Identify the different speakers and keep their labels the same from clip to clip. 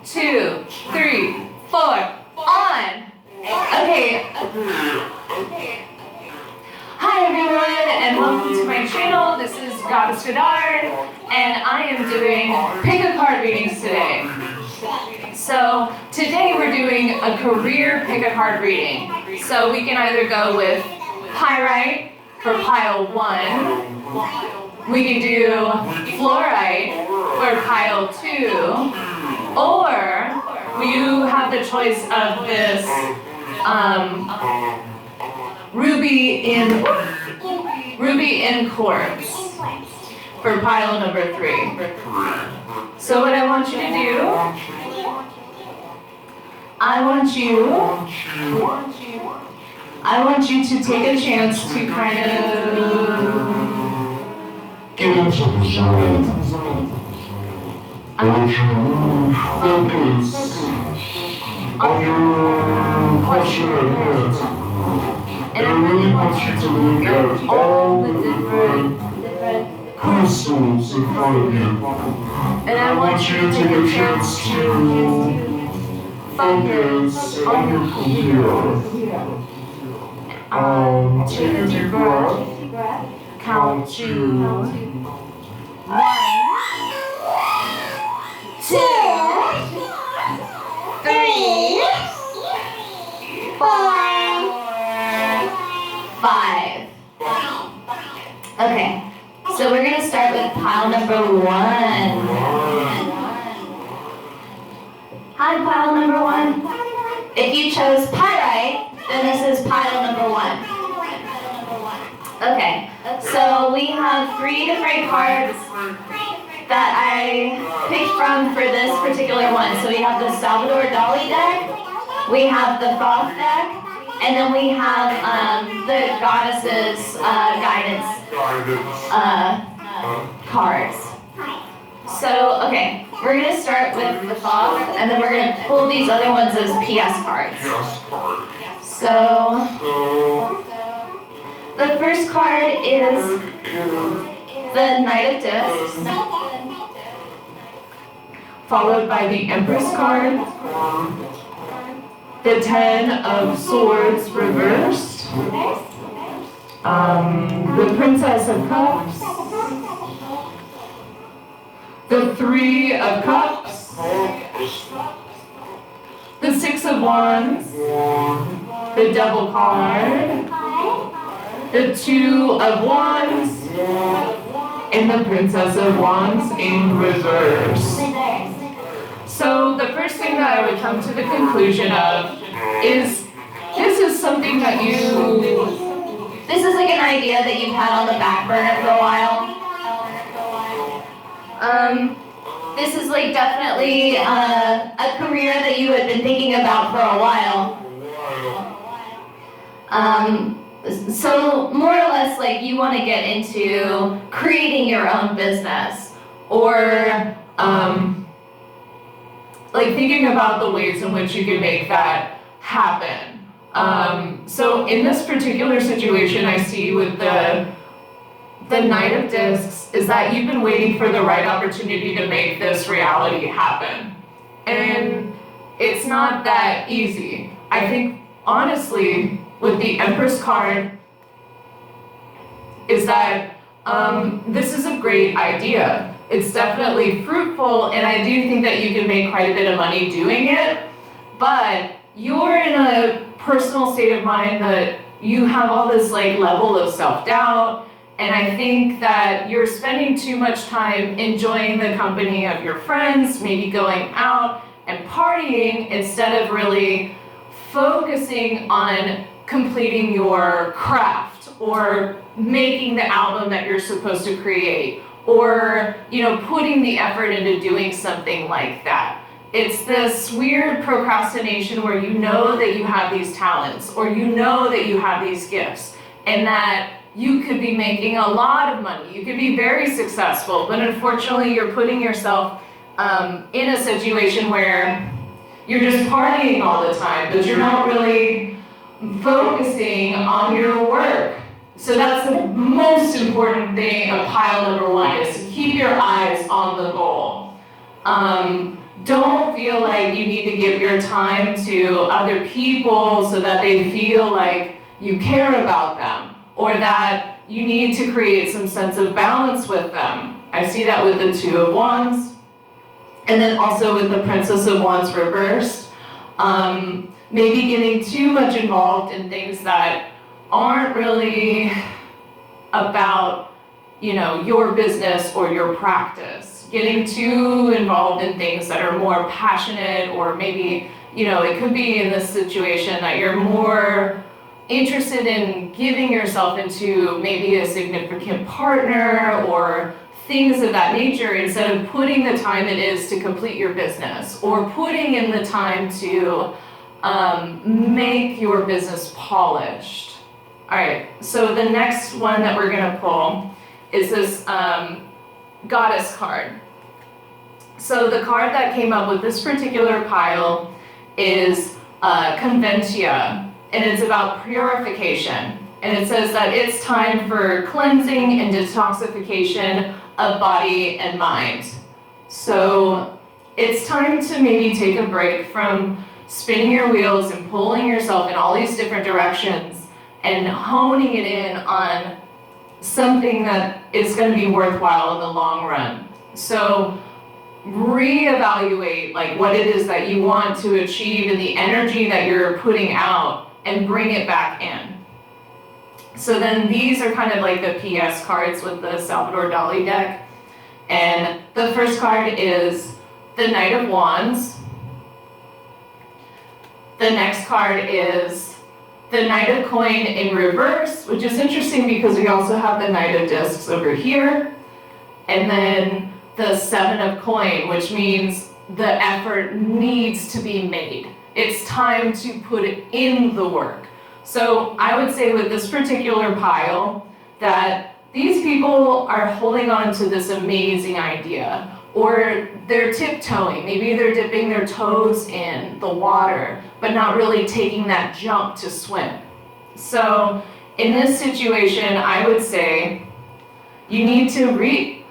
Speaker 1: 2, 3, 4, on! Okay. Hi everyone, and welcome to my channel. This is Goddess Vidar, and I am doing pick a card readings today. So today we're doing a career pick a card reading. So we can either go with Pyrite for pile 1, we can do Fluorite for pile 2, or you have the choice of this ruby in quartz for pile number 3. So what I want you to do, I want you to take a chance to kind of
Speaker 2: get into the zone. I want you to focus on your question at hand. And I really want you to look at all the different crystals in front of you. And I want you to take a chance to focus on your career. Take a deep breath. Count to
Speaker 1: 1, 2, 3, 4, 5. Okay, so we're going to start with pile number 1. Hi, pile number 1. If you chose Pyrite, then this is pile number 1. Okay, so we have 3 different cards that I picked from for this particular one. So we have the Salvador Dali deck, we have the Thoth deck, and then we have the Goddess's guidance cards. So, okay, we're going to start with the Thoth, and then we're going to pull these other ones as PS cards. So, the first card is the Knight of Discs, followed by the Empress card, the 10 of Swords reversed, the Princess of Cups, the 3 of Cups, the 6 of Wands, the Devil card, the 2 of Wands, and the Princess of Wands in reverse. So the first thing that I would come to the conclusion of is this is something that this is like an idea that you've had on the back burner for a while. This is like definitely a career that you had been thinking about for a while. So more or less like you want to get into creating your own business, or like thinking about the ways in which you can make that happen. So in this particular situation I see with the Knight of Discs is that you've been waiting for the right opportunity to make this reality happen. And it's not that easy. I think honestly with the Empress card is that this is a great idea. It's definitely fruitful, and I do think that you can make quite a bit of money doing it, but you're in a personal state of mind that you have all this like level of self-doubt, and I think that you're spending too much time enjoying the company of your friends, maybe going out and partying instead of really focusing on completing your craft or making the album that you're supposed to create, or putting the effort into doing something like that. It's this weird procrastination where you know that you have these talents, or you know that you have these gifts, and that you could be making a lot of money, you could be very successful, but unfortunately you're putting yourself in a situation where you're just partying all the time, but you're not really focusing on your work. So that's the most important thing of pile number 1, is to keep your eyes on the goal. Don't feel like you need to give your time to other people so that they feel like you care about them, or that you need to create some sense of balance with them. I see that with the Two of Wands, and then also with the Princess of Wands reversed. Maybe getting too much involved in things that aren't really about, your business or your practice. Getting too involved in things that are more passionate, or maybe, it could be in this situation that you're more interested in giving yourself into maybe a significant partner or things of that nature, instead of putting the time it is to complete your business, or putting in the time to make your business polished. All right, so the next one that we're gonna pull is this Goddess card. So the card that came up with this particular pile is Conventia, and it's about purification. And it says that it's time for cleansing and detoxification of body and mind. So it's time to maybe take a break from spinning your wheels and pulling yourself in all these different directions and honing it in on something that is going to be worthwhile in the long run. So reevaluate like what it is that you want to achieve and the energy that you're putting out, and bring it back in. So then these are kind of like the PS cards with the Salvador Dali deck. And the first card is the Knight of Wands. The next card is the Knight of Coin in reverse, which is interesting because we also have the Knight of Discs over here. And then the Seven of Coin, which means the effort needs to be made. It's time to put in the work. So I would say with this particular pile that these people are holding on to this amazing idea, or they're tiptoeing. Maybe they're dipping their toes in the water, but not really taking that jump to swim. So in this situation, I would say you need to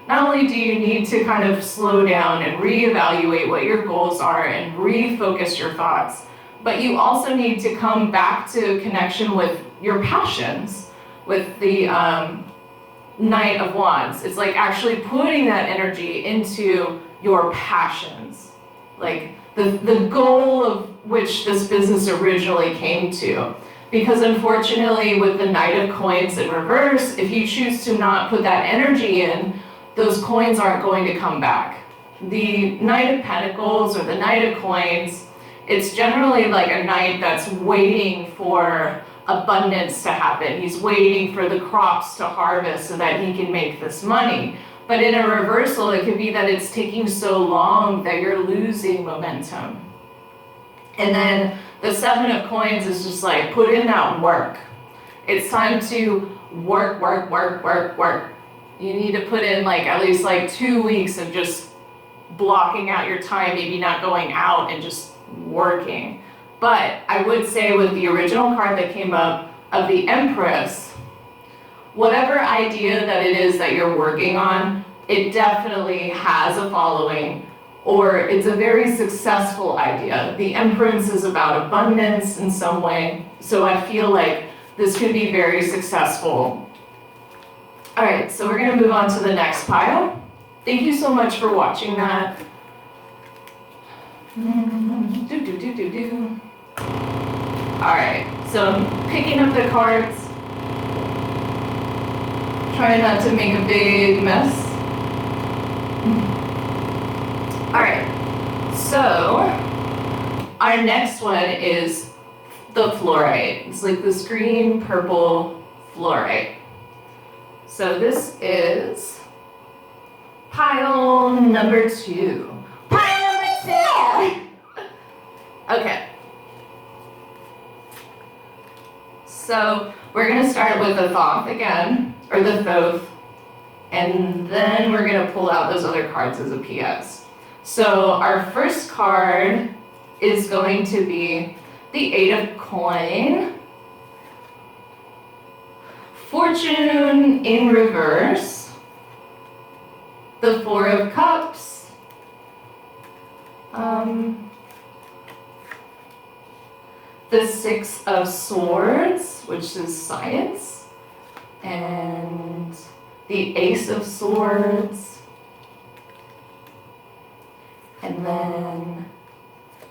Speaker 1: not only do you need to kind of slow down and reevaluate what your goals are and refocus your thoughts, but you also need to come back to connection with your passions, with the Knight of Wands. It's like actually putting that energy into your passions, like the goal of which this business originally came to. Because unfortunately with the Knight of Coins in reverse, if you choose to not put that energy in, those coins aren't going to come back. The Knight of Pentacles or the Knight of Coins, it's generally like a knight that's waiting for abundance to happen. He's waiting for the crops to harvest so that he can make this money. But in a reversal, it could be that it's taking so long that you're losing momentum. And then the Seven of Coins is just like, put in that work. It's time to work. You need to put in like at least like 2 weeks of just blocking out your time, maybe not going out and just working. But I would say with the original card that came up of the Empress, whatever idea that it is that you're working on, it definitely has a following, or it's a very successful idea. The Empress is about abundance in some way, so I feel like this could be very successful. All right, so we're gonna move on to the next pile. Thank you so much for watching that. All right, so I'm picking up the cards, trying not to make a big mess. All right, so our next one is the Fluorite. It's like this green purple Fluorite. So this is pile number 2. Pile number 2! Okay. So we're going to start with the Thoth again, or the Thoth, and then we're going to pull out those other cards as a PS. So our first card is going to be the Eight of Coin, Fortune in reverse, the Four of Cups, The Six of Swords, which is science, and the Ace of Swords, and then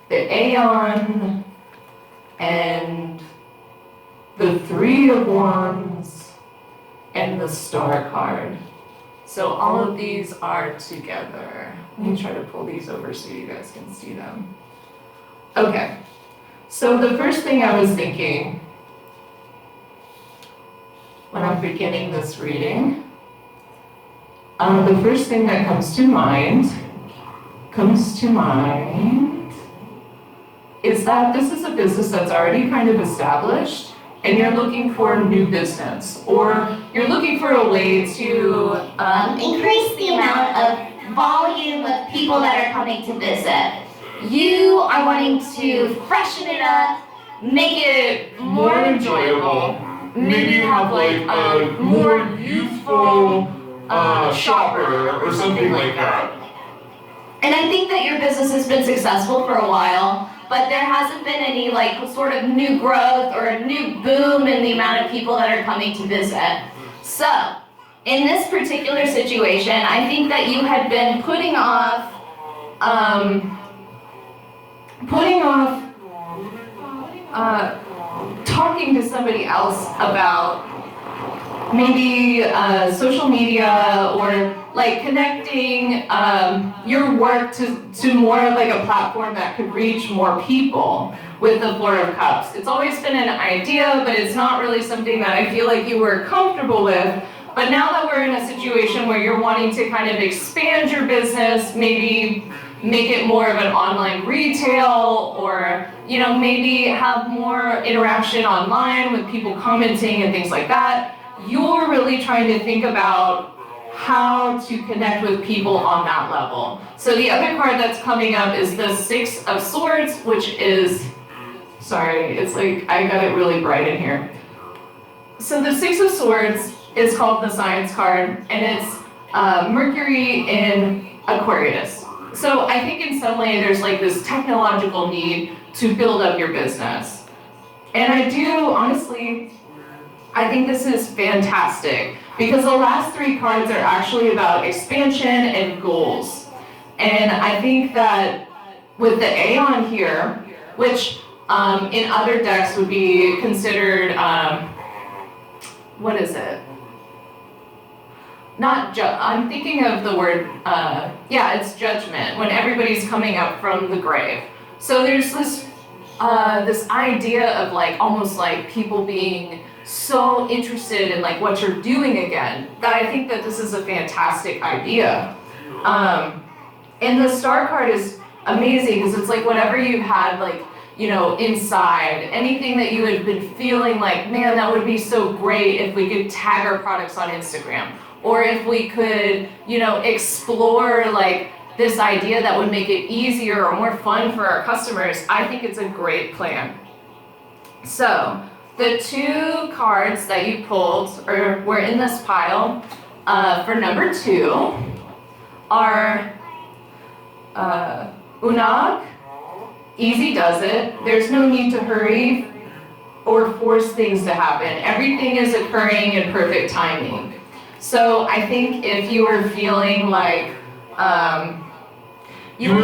Speaker 1: the Aeon, and the Three of Wands, and the Star card. So all of these are together. Let me try to pull these over so you guys can see them. Okay, so the first thing I was thinking when I'm beginning this reading, the first thing that comes to mind is that this is a business that's already kind of established, and you're looking for new business, or you're looking for a way to
Speaker 3: increase the amount of volume of people that are coming to visit. You are wanting to freshen it up,
Speaker 1: make it more enjoyable, maybe have like a more youthful shopper or something like that.
Speaker 3: and I think that your business has been successful for a while, but there hasn't been any like sort of new growth or a new boom in the amount of people that are coming to visit. So, in this particular situation, I think that you had been putting off
Speaker 1: talking to somebody else about maybe social media, or like connecting your work to more of like a platform that could reach more people with the Four of Cups. It's always been an idea, but it's not really something that I feel like you were comfortable with. But now that we're in a situation where you're wanting to kind of expand your business, maybe make it more of an online retail, or maybe have more interaction online with people commenting and things like that, you're really trying to think about how to connect with people on that level. So the other card that's coming up is the Six of Swords, which is, sorry, it's like I got it really bright in here. So the Six of Swords is called the Science card, and it's Mercury in Aquarius. So I think in some way there's like this technological need to build up your business. And I do, honestly, I think this is fantastic, because the last three cards are actually about expansion and goals. And I think that with the Aeon here, which in other decks would be considered, what is it? I'm thinking of the word, it's judgment, when everybody's coming up from the grave. So there's this idea of like, almost like people being so interested in like what you're doing again, that I think that this is a fantastic idea. And the Star card is amazing, because it's like whatever you had like, inside, anything that you had been feeling like, man, that would be so great if we could tag our products on Instagram. Or if we could, explore like this idea that would make it easier or more fun for our customers, I think it's a great plan. So, the two cards that you pulled, or were in this pile, for number 2 are Unag, easy does it. There's no need to hurry or force things to happen. Everything is occurring in perfect timing. So I think if you were feeling like you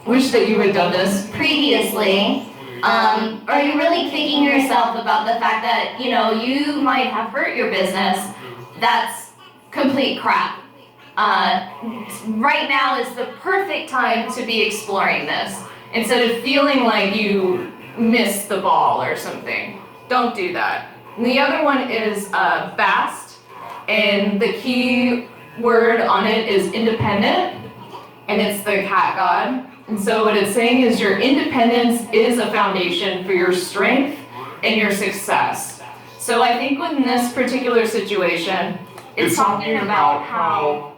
Speaker 1: wish that you had done this
Speaker 3: previously, are you really kicking yourself about the fact that you might have hurt your business? That's complete crap. Right now is the perfect time to be exploring this, instead of feeling like you missed the ball or something. Don't do that. And the other one is fast, and the key word on it is independent, and it's the cat god. And so what it's saying is your independence is a foundation for your strength and your success. So I think in this particular situation, it's talking about how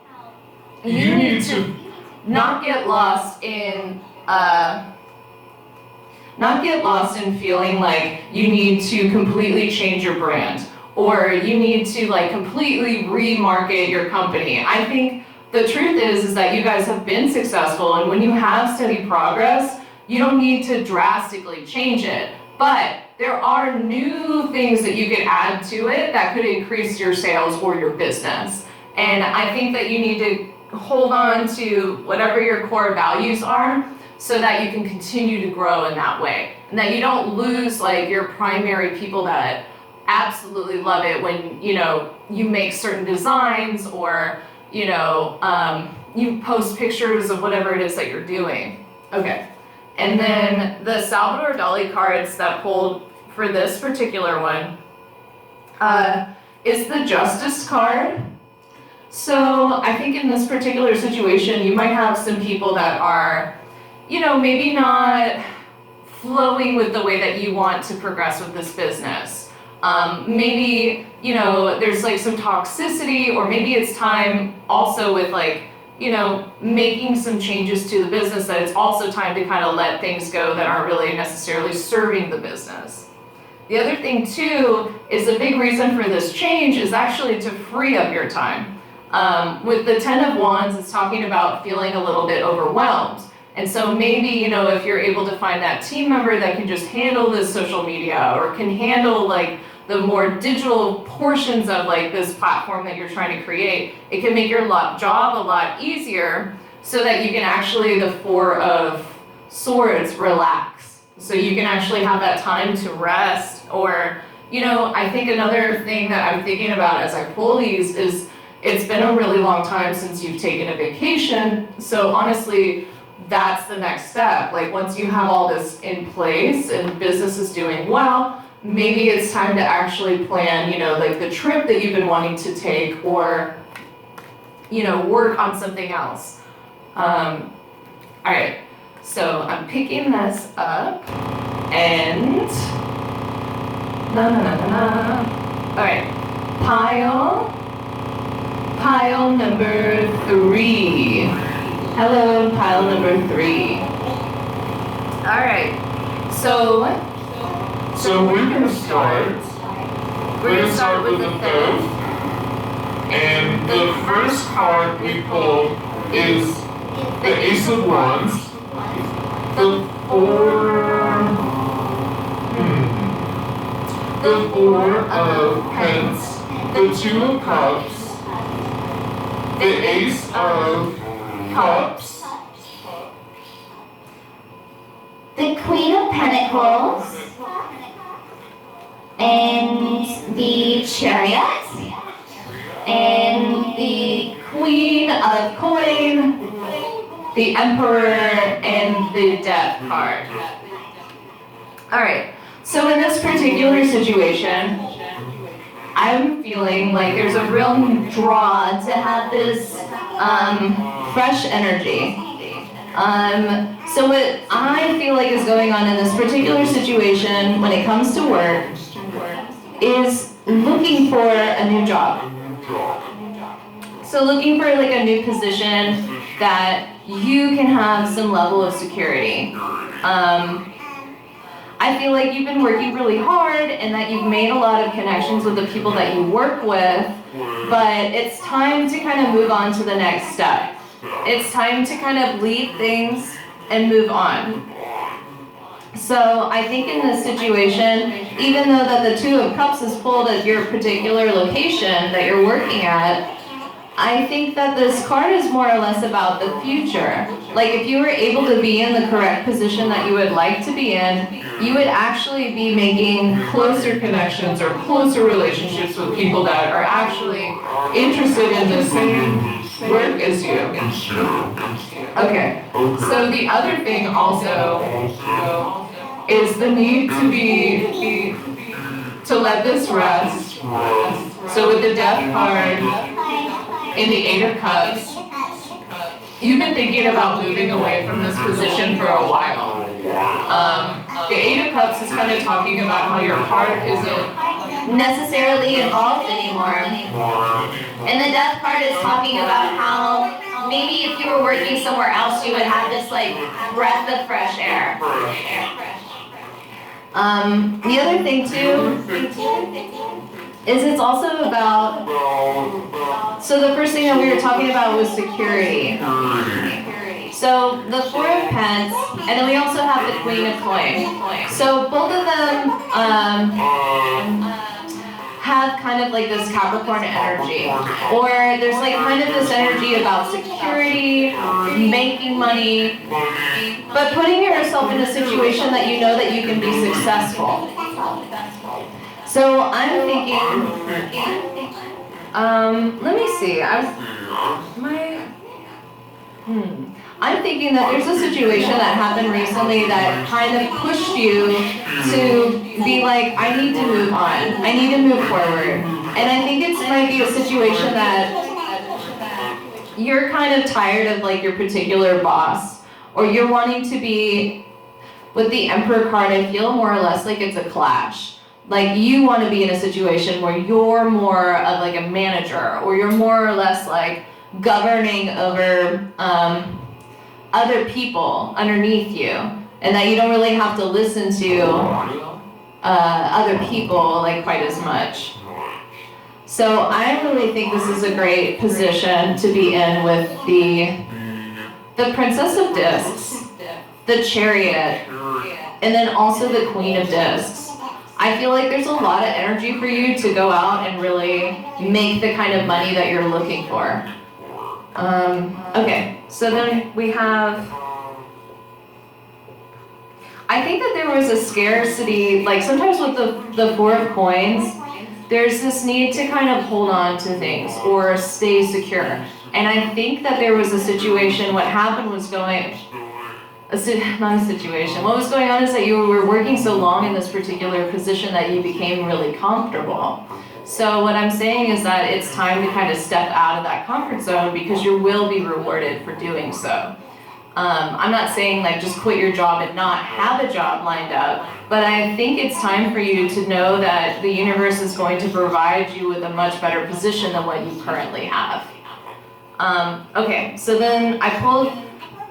Speaker 3: you need to not get lost in feeling like you need to completely change your brand, or you need to like completely remarket your company. I think
Speaker 1: the truth is that you guys have been successful, and when you have steady progress, you don't need to drastically change it. But there are new things that you could add to it that could increase your sales or your business. And I think that you need to hold on to whatever your core values are so that you can continue to grow in that way. And that you don't lose like your primary people that absolutely love it when, you know, you make certain designs or, you know, you post pictures of whatever it is that you're doing. Okay. And then the Salvador Dali cards that pulled for this particular one is the Justice card. So I think in this particular situation, you might have some people that are, you know, maybe not flowing with the way that you want to progress with this business. Maybe, you know, there's like some toxicity, or maybe it's time also with like, you know, making some changes to the business, that it's also time to kind of let things go that aren't really necessarily serving the business. The other thing too is a big reason for this change is actually to free up your time. With the 10 of Wands, it's talking about feeling a little bit overwhelmed. And so maybe, you know, if you're able to find that team member that can just handle this social media or can handle like the more digital portions of like this platform that you're trying to create, it can make your job a lot easier so that you can actually, the Four of Swords, relax. So you can actually have that time to rest. Or, you know, I think another thing that I'm thinking about as I pull these is it's been a really long time since you've taken a vacation. So honestly, that's the next step. Like once you have all this in place and business is doing well, maybe it's time to actually plan, you know, like the trip that you've been wanting to take, or, you know, work on something else. All right, so I'm picking this up and all right, pile number 3. Hello, pile number 3. All right, so
Speaker 2: we're gonna start. We're gonna start with the fifth. And the first card we pulled is the Ace of Wands, the Four of Pence, the Two of Cups, the Ace of Cups,
Speaker 4: the Queen of Pentacles, and the Chariot,
Speaker 1: and the Queen of Coin, the Emperor, and the Death card. All right, so in this particular situation, I'm feeling like there's a real draw to have this fresh energy. So what I feel like is going on in this particular situation when it comes to work is looking for a new job. So looking for like a new position that you can have some level of security. I feel like you've been working really hard and that you've made a lot of connections with the people that you work with, but it's time to kind of move on to the next step. It's time to kind of leave things and move on. So I think in this situation, even though that the Two of Cups is pulled at your particular location that you're working at, I think that this card is more or less about the future. Like if you were able to be in the correct position that you would like to be in, you would actually be making closer connections or closer relationships with people that are actually interested in the same work as you. Okay, so the other thing also is the need to let this rest. So with the Death card, in the Eight of Cups, you've been thinking about moving away from this position for a while. The Eight of Cups is kind of talking about how your heart isn't
Speaker 4: necessarily involved anymore. And the Death card is talking about how maybe if you were working somewhere else, you would have this like breath of fresh air. The other thing too
Speaker 3: is it's also about, so the first thing that we were talking about was security. So the Four of Pence, and then we also have the Queen of Coins. So both of them have kind of like this Capricorn energy, or there's like kind of this energy about security, making money, but putting yourself in a situation that you know that you can be successful. So I'm thinking, let me see, I'm thinking that there's a situation that happened recently that kind of pushed you to be like, I need to move on. I need to move forward. And I think it might be a situation that you're kind of tired of like your particular boss, or you're wanting to be, with the Emperor card, I feel more or less like it's a clash. Like you want to be in a situation where you're more of like a manager, or you're more or less like governing over other people underneath you, and that you don't really have to listen to other people like quite as much. So I really think this is a great position to be in with the Princess of Discs, the Chariot, and then also the Queen of Discs. I feel like there's a lot of energy for you to go out and really make the kind of money that you're looking for. Okay, so then we have, I think that there was a scarcity, like sometimes with the Four of Coins, there's this need to kind of hold on to things or stay secure. And I think that there was a situation, what happened was what was going on is that you were working so long in this particular position that you became really comfortable. So what I'm saying is that it's time to kind of step out of that comfort zone, because you will be rewarded for doing so. I'm not saying like just quit your job and not have a job lined up, but I think it's time for you to know that the universe is going to provide you with a much better position than what you currently have. Okay, so then I pulled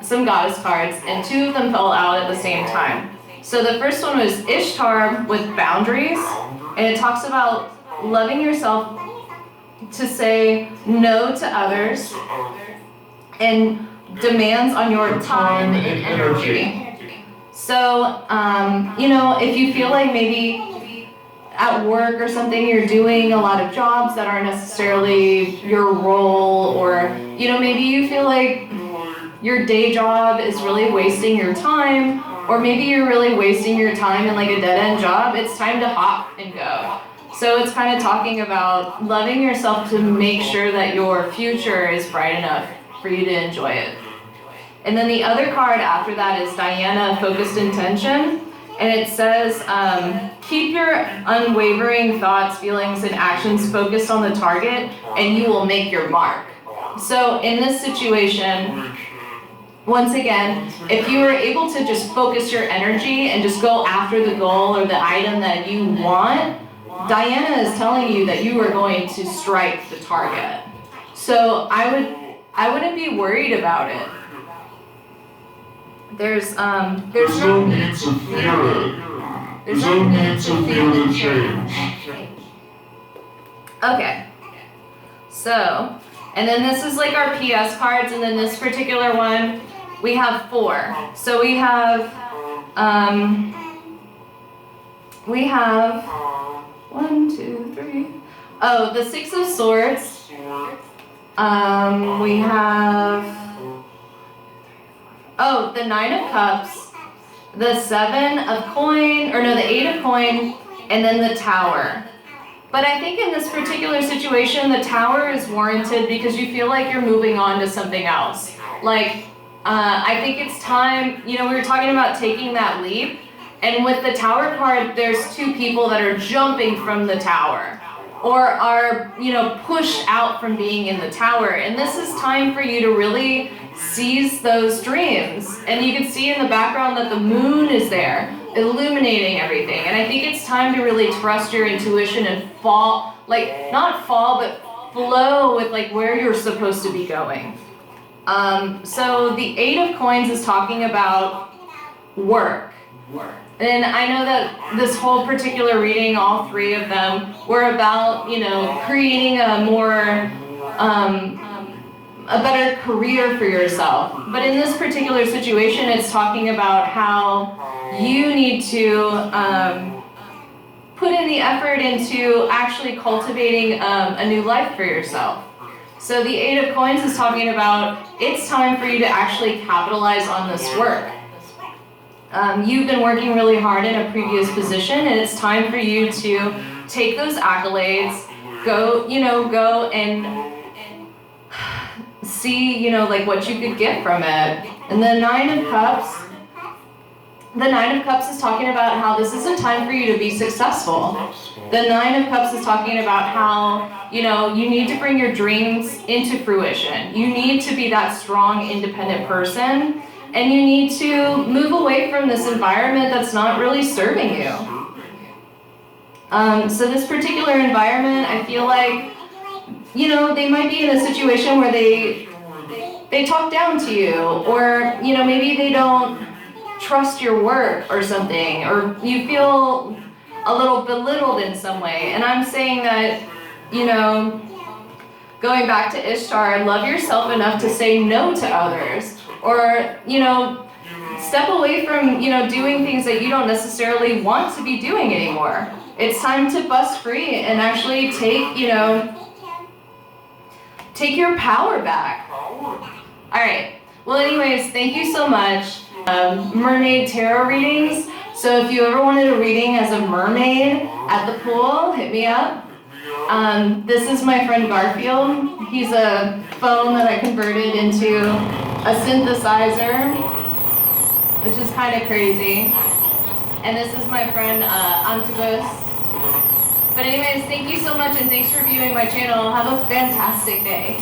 Speaker 3: some goddess cards, and two of them fell out at the same time. So the first one was Ishtar with boundaries, and it talks about loving yourself to say no to others and demands on your time and energy. So, if you feel like maybe at work or something you're doing a lot of jobs that aren't necessarily your role, or, maybe you feel like your day job is really wasting your time, or maybe you're really wasting your time in like a dead-end job, it's time to hop and go. So it's kind of talking about loving yourself to make sure that your future is bright enough for you to enjoy it. And then the other card after that is Diana, Focused Intention. And it says, keep your unwavering thoughts, feelings, and actions focused on the target, and you will make your mark. So in this situation, once again, if you are able to just focus your energy and just go after the goal or the item that you want, Diana is telling you that you are going to strike the target. So I wouldn't be worried about it. There's no
Speaker 2: need to fear it. There's no need to fear the change.
Speaker 3: Okay. So, and then this is like our PS cards, and then this particular one, we have 4. So we have 1, 2, 3. Oh, the 6 of Swords. We have, the 9 of Cups, the 7 of Coin, the 8 of Coin, and then the Tower. But I think in this particular situation, the Tower is warranted because you feel like you're moving on to something else. Like, I think it's time, we were talking about taking that leap, and with the Tower card, there's 2 people that are jumping from the Tower, or are, pushed out from being in the Tower. And this is time for you to really seize those dreams. And you can see in the background that the moon is there, illuminating everything. And I think it's time to really trust your intuition and flow with like where you're supposed to be going. So the 8 of Coins is talking about work. And I know that this whole particular reading, all three of them, were about, creating a more, a better career for yourself. But in this particular situation, it's talking about how you need to put in the effort into actually cultivating a new life for yourself. So the Eight of Coins is talking about it's time for you to actually capitalize on this work. You've been working really hard in a previous position, and it's time for you to take those accolades, go and see, like what you could get from it. And the Nine of Cups is talking about how this is a time for you to be successful. The Nine of Cups is talking about how, you need to bring your dreams into fruition. You need to be that strong, independent person, and you need to move away from this environment that's not really serving you. So this particular environment, I feel like, they might be in a situation where they talk down to you, or, maybe they don't trust your work or something, or you feel a little belittled in some way. And I'm saying that, going back to Ishtar, love yourself enough to say no to others, or, step away from, doing things that you don't necessarily want to be doing anymore. It's time to bust free and actually take your power back. All right. Well, anyways, thank you so much. Mermaid tarot readings. So if you ever wanted a reading as a mermaid at the pool, hit me up. This is my friend Garfield. He's a phone that I converted into a synthesizer, which is kind of crazy. And this is my friend Antibus. But anyways, thank you so much, and thanks for viewing my channel. Have a fantastic day.